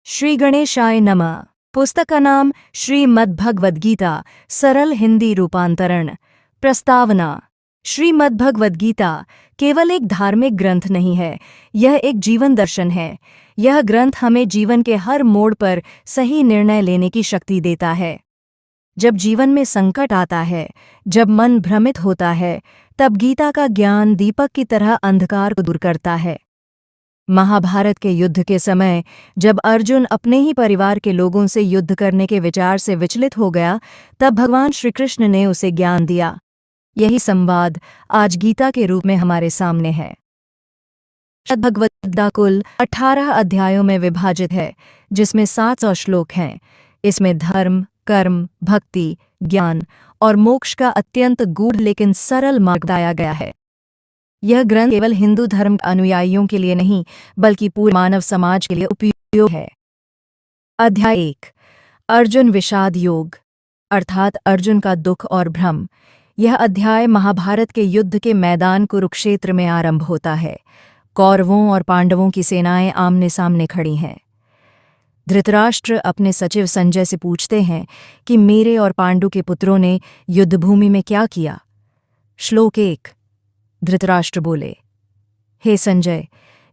श्री गणेशाय नमः। पुस्तक का नाम श्रीमद्भगवद्गीता, सरल हिंदी रूपांतरण। प्रस्तावना। श्रीमद्भगवद्गीता केवल एक धार्मिक ग्रंथ नहीं है, यह एक जीवन दर्शन है। यह ग्रंथ हमें जीवन के हर मोड़ पर सही निर्णय लेने की शक्ति देता है। जब जीवन में संकट आता है, जब मन भ्रमित होता है, तब गीता का ज्ञान दीपक की तरह अंधकार को दूर करता है। महाभारत के युद्ध के समय जब अर्जुन अपने ही परिवार के लोगों से युद्ध करने के विचार से विचलित हो गया, तब भगवान श्री कृष्ण ने उसे ज्ञान दिया। यही संवाद आज गीता के रूप में हमारे सामने है। भगवद्गीता कुल 18 अध्यायों में विभाजित है, जिसमें 700 श्लोक हैं। इसमें धर्म, कर्म, भक्ति, ज्ञान और मोक्ष का अत्यंत गूढ़ लेकिन सरल मार्ग बताया गया है। यह ग्रंथ केवल हिंदू धर्म अनुयायियों के लिए नहीं, बल्कि पूरे मानव समाज के लिए उपयोगी है। अध्याय 1। अर्जुन विषाद योग, अर्थात अर्जुन का दुख और भ्रम। यह अध्याय महाभारत के युद्ध के मैदान कुरुक्षेत्र में आरंभ होता है। कौरवों और पांडवों की सेनाएं आमने सामने खड़ी हैं। धृतराष्ट्र अपने सचिव संजय से पूछते हैं कि मेरे और पांडु के पुत्रों ने युद्धभूमि में क्या किया। श्लोक 1। धृतराष्ट्र बोले, हे संजय,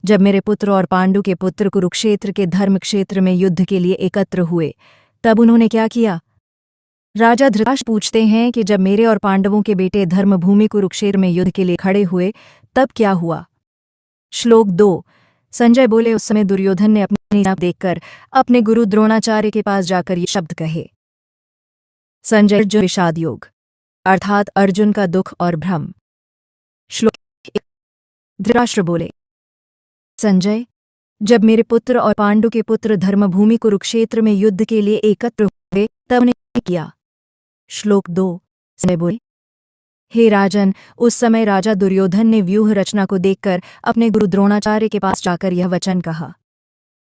जब मेरे पुत्र और पांडु के पुत्र कुरुक्षेत्र के धर्म क्षेत्र में युद्ध के लिए एकत्र हुए, तब उन्होंने क्या किया। राजा धृतराष्ट्र पूछते हैं कि जब मेरे और पांडवों के बेटे धर्मभूमि कुरुक्षेत्र में युद्ध के लिए खड़े हुए, तब क्या हुआ। श्लोक 2। संजय बोले, उस समय दुर्योधन ने अपनी नाप देखकर अपने गुरु द्रोणाचार्य के पास जाकर ये शब्द कहे। संजय अर्जुन विषाद योग, अर्थात अर्जुन का दुख और भ्रम। श्लोक 1। धृतराष्ट्र बोले, संजय, जब मेरे पुत्र और पांडु के पुत्र धर्मभूमि कुरुक्षेत्र में युद्ध के लिए एकत्र हुए, तब उन्हें किया। श्लोक 2। संजय बोले, हे राजन, उस समय राजा दुर्योधन ने व्यूह रचना को देखकर अपने गुरु द्रोणाचार्य के पास जाकर यह वचन कहा।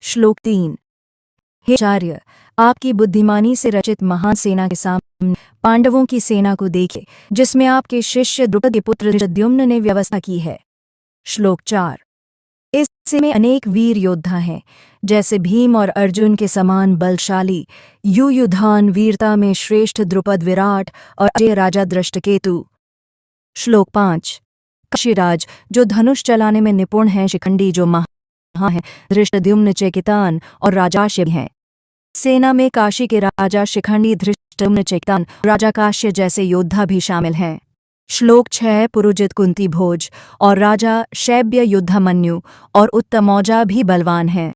श्लोक 3। हे आचार्य, आपकी बुद्धिमानी से रचित महान सेना के सामने पांडवों की सेना को देखिए, जिसमें आपके शिष्य द्रुपद के पुत्र धृष्टद्युम्न ने व्यवस्था की है। श्लोक 4। इस सेना में अनेक वीर योद्धा हैं, जैसे भीम और अर्जुन के समान बलशाली, युयुधान वीरता में श्रेष्ठ द्रुपद विराट और अजय राजा दृष्टकेतु। श्लोक 5। काशीराज जो धनुष चलाने में निपुण हैं, शिखंडी जो महान हैं, धृष्टद्युम्न चेकितान और राजाश्य हैं। सेना में काशी के राजा शिखंडी, धृष्टद्युम्न चेकितान, राजा काश्य जैसे योद्धा भी शामिल हैं। श्लोक 6। पुरुजित कुंती भोज और राजा शैब्य युद्धामन्यु और उत्तमौजा भी बलवान हैं।